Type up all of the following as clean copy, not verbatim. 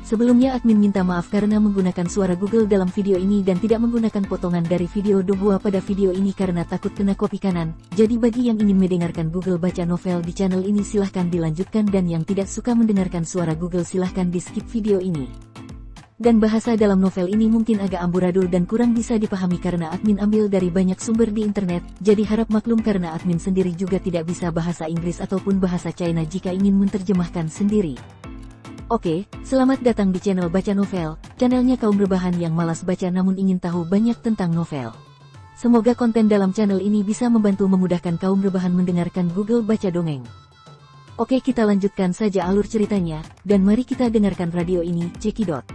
Sebelumnya admin minta maaf karena menggunakan suara Google dalam video ini dan tidak menggunakan potongan dari video Dohua pada video ini karena takut kena copy kanan. Jadi bagi yang ingin mendengarkan Google baca novel di channel ini silahkan dilanjutkan dan yang tidak suka mendengarkan suara Google silahkan di skip video ini. Dan bahasa dalam novel ini mungkin agak amburadul dan kurang bisa dipahami karena admin ambil dari banyak sumber di internet, jadi harap maklum karena admin sendiri juga tidak bisa bahasa Inggris ataupun bahasa China jika ingin menerjemahkan sendiri. Oke, selamat datang di channel Baca Novel, channelnya kaum rebahan yang malas baca namun ingin tahu banyak tentang novel. Semoga konten dalam channel ini bisa membantu memudahkan kaum rebahan mendengarkan Google Baca Dongeng. Oke, kita lanjutkan saja alur ceritanya, dan mari kita dengarkan radio ini, cekidot.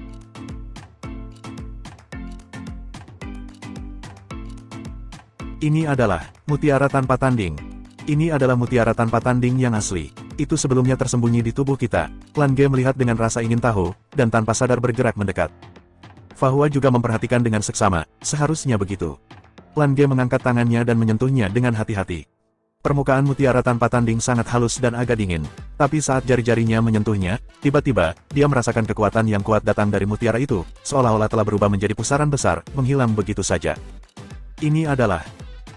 Ini adalah mutiara tanpa tanding. Ini adalah mutiara tanpa tanding yang asli. Itu sebelumnya tersembunyi di tubuh kita. Lan Ge melihat dengan rasa ingin tahu, dan tanpa sadar bergerak mendekat. Fahua juga memperhatikan dengan seksama, seharusnya begitu. Lan Ge mengangkat tangannya dan menyentuhnya dengan hati-hati. Permukaan mutiara tanpa tanding sangat halus dan agak dingin. Tapi saat jari-jarinya menyentuhnya, tiba-tiba, dia merasakan kekuatan yang kuat datang dari mutiara itu, seolah-olah telah berubah menjadi pusaran besar, menghilang begitu saja. Ini adalah...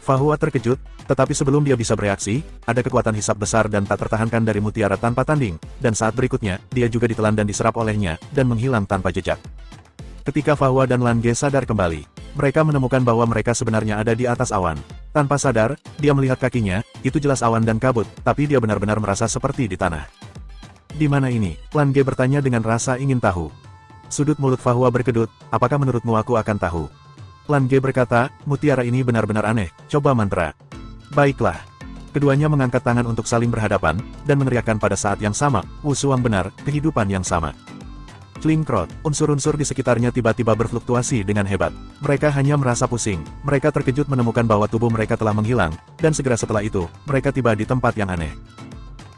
Fahua terkejut, tetapi sebelum dia bisa bereaksi, ada kekuatan hisap besar dan tak tertahankan dari mutiara tanpa tanding, dan saat berikutnya, dia juga ditelan dan diserap olehnya, dan menghilang tanpa jejak. Ketika Fahua dan Lan Ge sadar kembali, mereka menemukan bahwa mereka sebenarnya ada di atas awan. Tanpa sadar, dia melihat kakinya, itu jelas awan dan kabut, tapi dia benar-benar merasa seperti di tanah. Di mana ini? Lan Ge bertanya dengan rasa ingin tahu. Sudut mulut Fahua berkedut, apakah menurutmu aku akan tahu? Lan Ge berkata, mutiara ini benar-benar aneh, coba mantra. Baiklah. Keduanya mengangkat tangan untuk saling berhadapan, dan meneriakkan pada saat yang sama, Wu Suang benar, kehidupan yang sama. Flingkrot, unsur-unsur di sekitarnya tiba-tiba berfluktuasi dengan hebat. Mereka hanya merasa pusing, mereka terkejut menemukan bahwa tubuh mereka telah menghilang, dan segera setelah itu, mereka tiba di tempat yang aneh.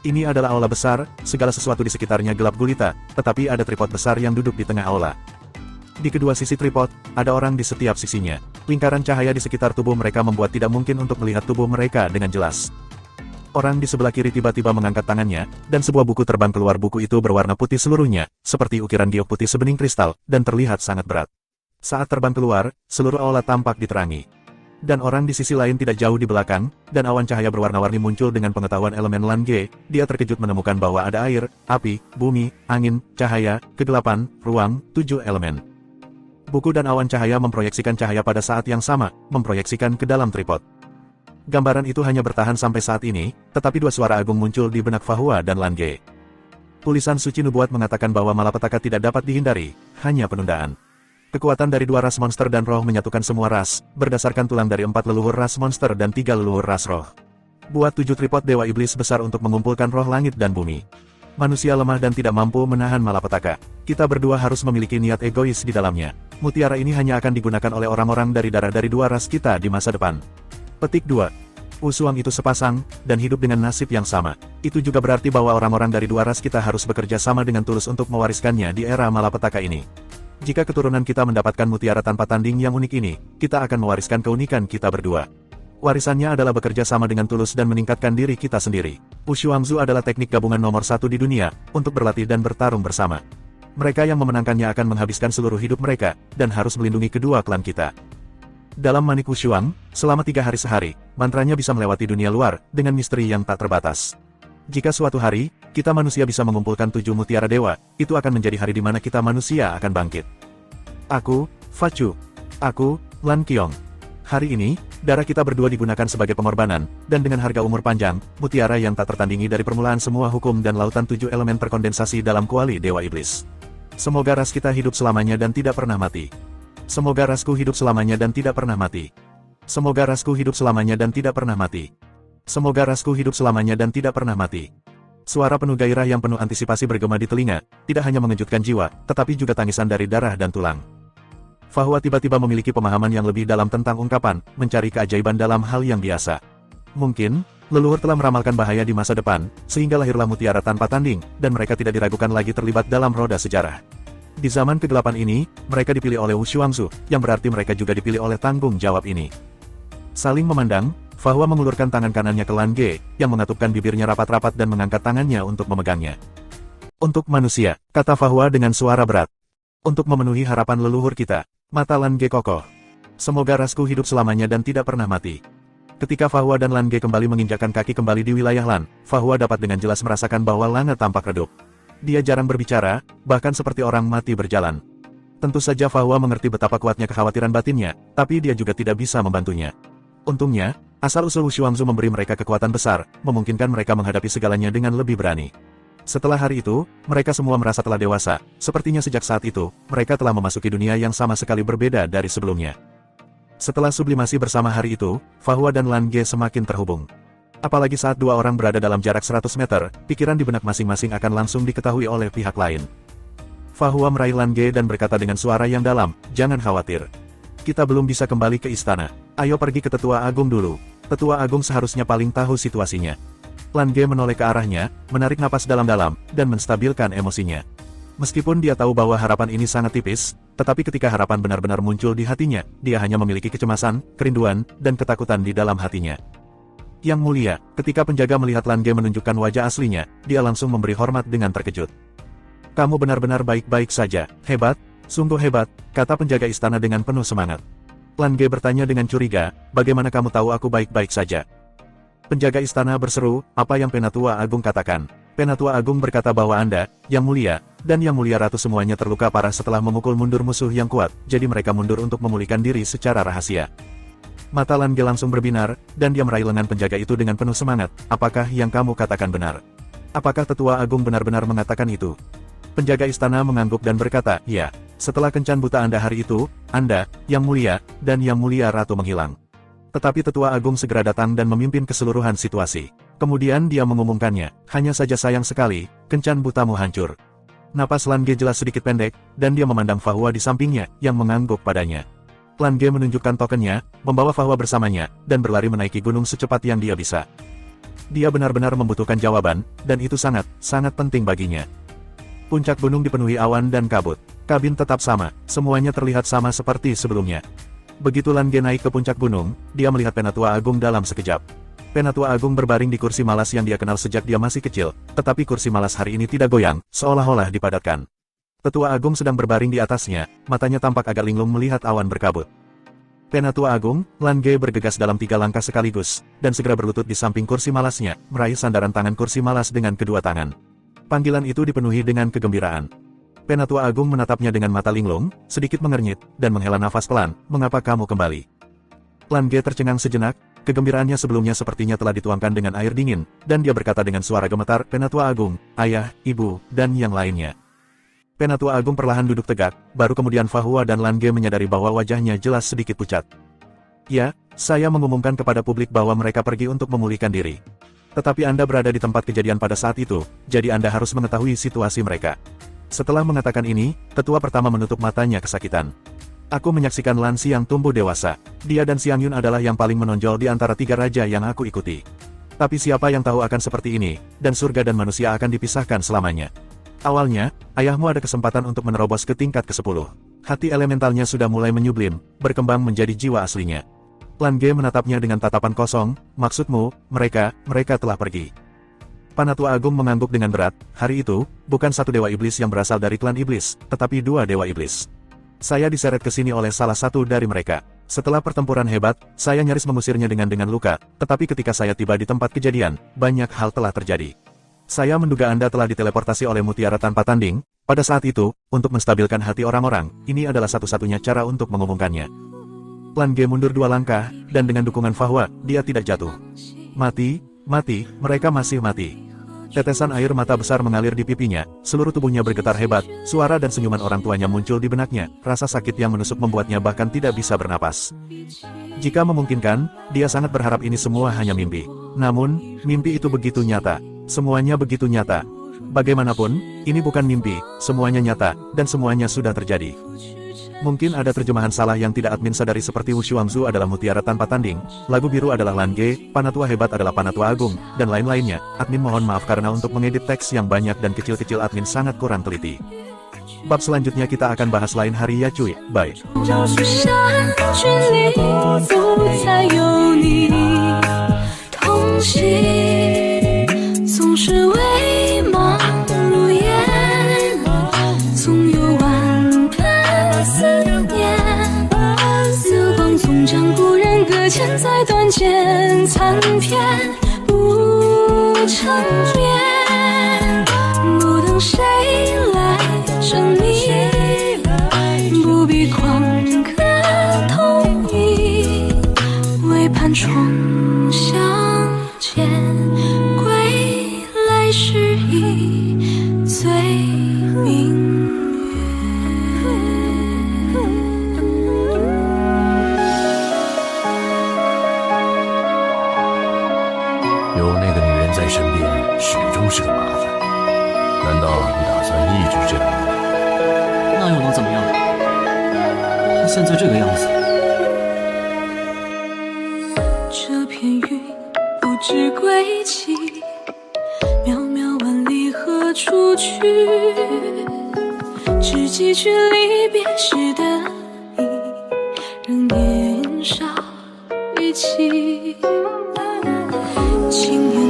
Ini adalah aula besar, segala sesuatu di sekitarnya gelap gulita, tetapi ada tripod besar yang duduk di tengah aula. Di kedua sisi tripod, ada orang di setiap sisinya. Lingkaran cahaya di sekitar tubuh mereka membuat tidak mungkin untuk melihat tubuh mereka dengan jelas. Orang di sebelah kiri tiba-tiba mengangkat tangannya, dan sebuah buku terbang keluar. Buku itu berwarna putih seluruhnya, seperti ukiran giok putih sebening kristal, dan terlihat sangat berat. Saat terbang keluar, seluruh aula tampak diterangi. Dan orang di sisi lain tidak jauh di belakang, dan awan cahaya berwarna-warni muncul dengan pengetahuan elemen Lan Ge. Dia terkejut menemukan bahwa ada air, api, bumi, angin, cahaya, kegelapan, ruang, 7 elemen. Buku dan awan cahaya memproyeksikan cahaya pada saat yang sama, memproyeksikan ke dalam tripod. Gambaran itu hanya bertahan sampai saat ini, tetapi dua suara agung muncul di benak Fahua dan Lan Ge. Tulisan suci nubuat mengatakan bahwa malapetaka tidak dapat dihindari, hanya penundaan. Kekuatan dari 2 ras monster dan roh menyatukan semua ras, berdasarkan tulang dari 4 leluhur ras monster dan 3 leluhur ras roh. Buat 7 tripod dewa iblis besar untuk mengumpulkan roh langit dan bumi. Manusia lemah dan tidak mampu menahan malapetaka. Kita berdua harus memiliki niat egois di dalamnya. Mutiara ini hanya akan digunakan oleh orang-orang dari darah dari 2 ras kita di masa depan. Petik 2. Wu Suang itu sepasang, dan hidup dengan nasib yang sama. Itu juga berarti bahwa orang-orang dari 2 ras kita harus bekerja sama dengan tulus untuk mewariskannya di era malapetaka ini. Jika keturunan kita mendapatkan mutiara tanpa tanding yang unik ini, kita akan mewariskan keunikan kita berdua. Warisannya adalah bekerja sama dengan tulus dan meningkatkan diri kita sendiri. Wushuangzu adalah teknik gabungan nomor 1 di dunia, untuk berlatih dan bertarung bersama. Mereka yang memenangkannya akan menghabiskan seluruh hidup mereka, dan harus melindungi kedua klan kita. Dalam manik Wushuang, selama 3 hari sehari, mantranya bisa melewati dunia luar, dengan misteri yang tak terbatas. Jika suatu hari, kita manusia bisa mengumpulkan 7 mutiara dewa, itu akan menjadi hari di mana kita manusia akan bangkit. Aku, Facu. Aku, Lan Qiong. Hari ini, darah kita berdua digunakan sebagai pengorbanan, dan dengan harga umur panjang, mutiara yang tak tertandingi dari permulaan semua hukum dan lautan 7 elemen terkondensasi dalam kuali Dewa Iblis. Semoga ras kita hidup selamanya dan tidak pernah mati. Semoga rasku hidup selamanya dan tidak pernah mati. Semoga rasku hidup selamanya dan tidak pernah mati. Semoga rasku hidup selamanya dan tidak pernah mati. Suara penuh gairah yang penuh antisipasi bergema di telinga, tidak hanya mengejutkan jiwa, tetapi juga tangisan dari darah dan tulang. Fahua tiba-tiba memiliki pemahaman yang lebih dalam tentang ungkapan, mencari keajaiban dalam hal yang biasa. Mungkin, leluhur telah meramalkan bahaya di masa depan, sehingga lahirlah mutiara tanpa tanding, dan mereka tidak diragukan lagi terlibat dalam roda sejarah. Di zaman kegelapan ini, mereka dipilih oleh Wushuangzu, yang berarti mereka juga dipilih oleh tanggung jawab ini. Saling memandang, Fahua mengulurkan tangan kanannya ke Lan Ge, yang mengatupkan bibirnya rapat-rapat dan mengangkat tangannya untuk memegangnya. Untuk manusia, kata Fahua dengan suara berat. Untuk memenuhi harapan leluhur kita, mata Lan Ge kokoh. Semoga rasku hidup selamanya dan tidak pernah mati. Ketika Fahua dan Lan Ge kembali menginjakkan kaki kembali di wilayah Lan, Fahua dapat dengan jelas merasakan bahwa Lan tampak redup. Dia jarang berbicara, bahkan seperti orang mati berjalan. Tentu saja Fahua mengerti betapa kuatnya kekhawatiran batinnya, tapi dia juga tidak bisa membantunya. Untungnya, asal-usul Wushuangzu memberi mereka kekuatan besar, memungkinkan mereka menghadapi segalanya dengan lebih berani. Setelah hari itu, mereka semua merasa telah dewasa. Sepertinya sejak saat itu, mereka telah memasuki dunia yang sama sekali berbeda dari sebelumnya. Setelah sublimasi bersama hari itu, Fahua dan Lan Ge semakin terhubung. Apalagi saat dua orang berada dalam jarak 100 meter, pikiran di benak masing-masing akan langsung diketahui oleh pihak lain. Fahua meraih Lan Ge dan berkata dengan suara yang dalam, "Jangan khawatir. Kita belum bisa kembali ke istana. Ayo pergi ke Tetua Agung dulu. Tetua Agung seharusnya paling tahu situasinya." Lan Ge menoleh ke arahnya, menarik napas dalam-dalam, dan menstabilkan emosinya. Meskipun dia tahu bahwa harapan ini sangat tipis, tetapi ketika harapan benar-benar muncul di hatinya, dia hanya memiliki kecemasan, kerinduan, dan ketakutan di dalam hatinya. Yang mulia, ketika penjaga melihat Lan Ge menunjukkan wajah aslinya, dia langsung memberi hormat dengan terkejut. "Kamu benar-benar baik-baik saja, hebat, sungguh hebat," kata penjaga istana dengan penuh semangat. Lan Ge bertanya dengan curiga, "Bagaimana kamu tahu aku baik-baik saja?" Penjaga istana berseru, "Apa yang Penatua Agung katakan?" Penatua Agung berkata bahwa Anda, Yang Mulia, dan Yang Mulia Ratu semuanya terluka parah setelah memukul mundur musuh yang kuat, jadi mereka mundur untuk memulihkan diri secara rahasia. Mata Lan Ge langsung berbinar, dan dia meraih lengan penjaga itu dengan penuh semangat. "Apakah yang kamu katakan benar? Apakah Tetua Agung benar-benar mengatakan itu?" Penjaga istana mengangguk dan berkata, "Ya, setelah kencan buta Anda hari itu, Anda, Yang Mulia, dan Yang Mulia Ratu menghilang." Tetapi Tetua Agung segera datang dan memimpin keseluruhan situasi. Kemudian dia mengumumkannya, "Hanya saja sayang sekali, kencan butamu hancur." Napas Lan Ge jelas sedikit pendek, dan dia memandang Fahua di sampingnya, yang mengangguk padanya. Lan Ge menunjukkan tokennya, membawa Fahua bersamanya, dan berlari menaiki gunung secepat yang dia bisa. Dia benar-benar membutuhkan jawaban, dan itu sangat penting baginya. Puncak gunung dipenuhi awan dan kabut. Kabin tetap sama, semuanya terlihat sama seperti sebelumnya. Begitu Lan Ge naik ke puncak gunung, dia melihat Penatua Agung dalam sekejap. Penatua Agung berbaring di kursi malas yang dia kenal sejak dia masih kecil, tetapi kursi malas hari ini tidak goyang, seolah-olah dipadatkan. Tetua Agung sedang berbaring di atasnya, matanya tampak agak linglung melihat awan berkabut. Penatua Agung, Lan Ge bergegas dalam 3 langkah sekaligus, dan segera berlutut di samping kursi malasnya, meraih sandaran tangan kursi malas dengan kedua tangan. Panggilan itu dipenuhi dengan kegembiraan. Penatua Agung menatapnya dengan mata linglung, sedikit mengernyit, dan menghela nafas pelan. "Mengapa kamu kembali?" Lan Ge tercengang sejenak, kegembiraannya sebelumnya sepertinya telah dituangkan dengan air dingin, dan dia berkata dengan suara gemetar, "Penatua Agung, ayah, ibu, dan yang lainnya." Penatua Agung perlahan duduk tegak, baru kemudian Fahua dan Lan Ge menyadari bahwa wajahnya jelas sedikit pucat. "Ya, saya mengumumkan kepada publik bahwa mereka pergi untuk memulihkan diri. Tetapi Anda berada di tempat kejadian pada saat itu, jadi Anda harus mengetahui situasi mereka." Setelah mengatakan ini, tetua pertama menutup matanya kesakitan. "Aku menyaksikan Lan Xiang tumbuh dewasa. Dia dan Xiang Yun adalah yang paling menonjol di antara 3 raja yang aku ikuti. Tapi siapa yang tahu akan seperti ini, dan surga dan manusia akan dipisahkan selamanya. Awalnya, ayahmu ada kesempatan untuk menerobos ke tingkat ke-10. Hati elementalnya sudah mulai menyublim, berkembang menjadi jiwa aslinya." Lan Ge menatapnya dengan tatapan kosong, "Maksudmu, mereka telah pergi?" Penatua Agung mengangguk dengan berat. "Hari itu, bukan satu dewa iblis yang berasal dari klan iblis, tetapi 2 dewa iblis. Saya diseret ke sini oleh salah satu dari mereka. Setelah pertempuran hebat, saya nyaris mengusirnya dengan luka, tetapi ketika saya tiba di tempat kejadian, banyak hal telah terjadi. Saya menduga Anda telah diteleportasi oleh mutiara tanpa tanding. Pada saat itu, untuk menstabilkan hati orang-orang, ini adalah satu-satunya cara untuk mengumumkannya." Lan Ge mundur 2 langkah, dan dengan dukungan Fahua, dia tidak jatuh. "Mati, mereka masih mati." Tetesan air mata besar mengalir di pipinya, seluruh tubuhnya bergetar hebat, suara dan senyuman orang tuanya muncul di benaknya, rasa sakit yang menusuk membuatnya bahkan tidak bisa bernapas. Jika memungkinkan, dia sangat berharap ini semua hanya mimpi. Namun, mimpi itu begitu nyata. Semuanya begitu nyata. Bagaimanapun, ini bukan mimpi, semuanya nyata, dan semuanya sudah terjadi. Mungkin ada terjemahan salah yang tidak admin sadari seperti Wushuangzu adalah mutiara tanpa tanding, lagu biru adalah Lan Ge, Panatua hebat adalah Panatua Agung, dan lain-lainnya. Admin mohon maaf karena untuk mengedit teks yang banyak dan kecil-kecil admin sangat kurang teliti. Bab selanjutnya kita akan bahas lain hari ya cuy, bye. 明有那个女人在身边，始终是个麻烦。难道你打算一直这样吗？那又能怎么样？他现在这个样子。这片云不知归期，渺渺万里何处去？只记去离别时的你，仍年少于情。情缘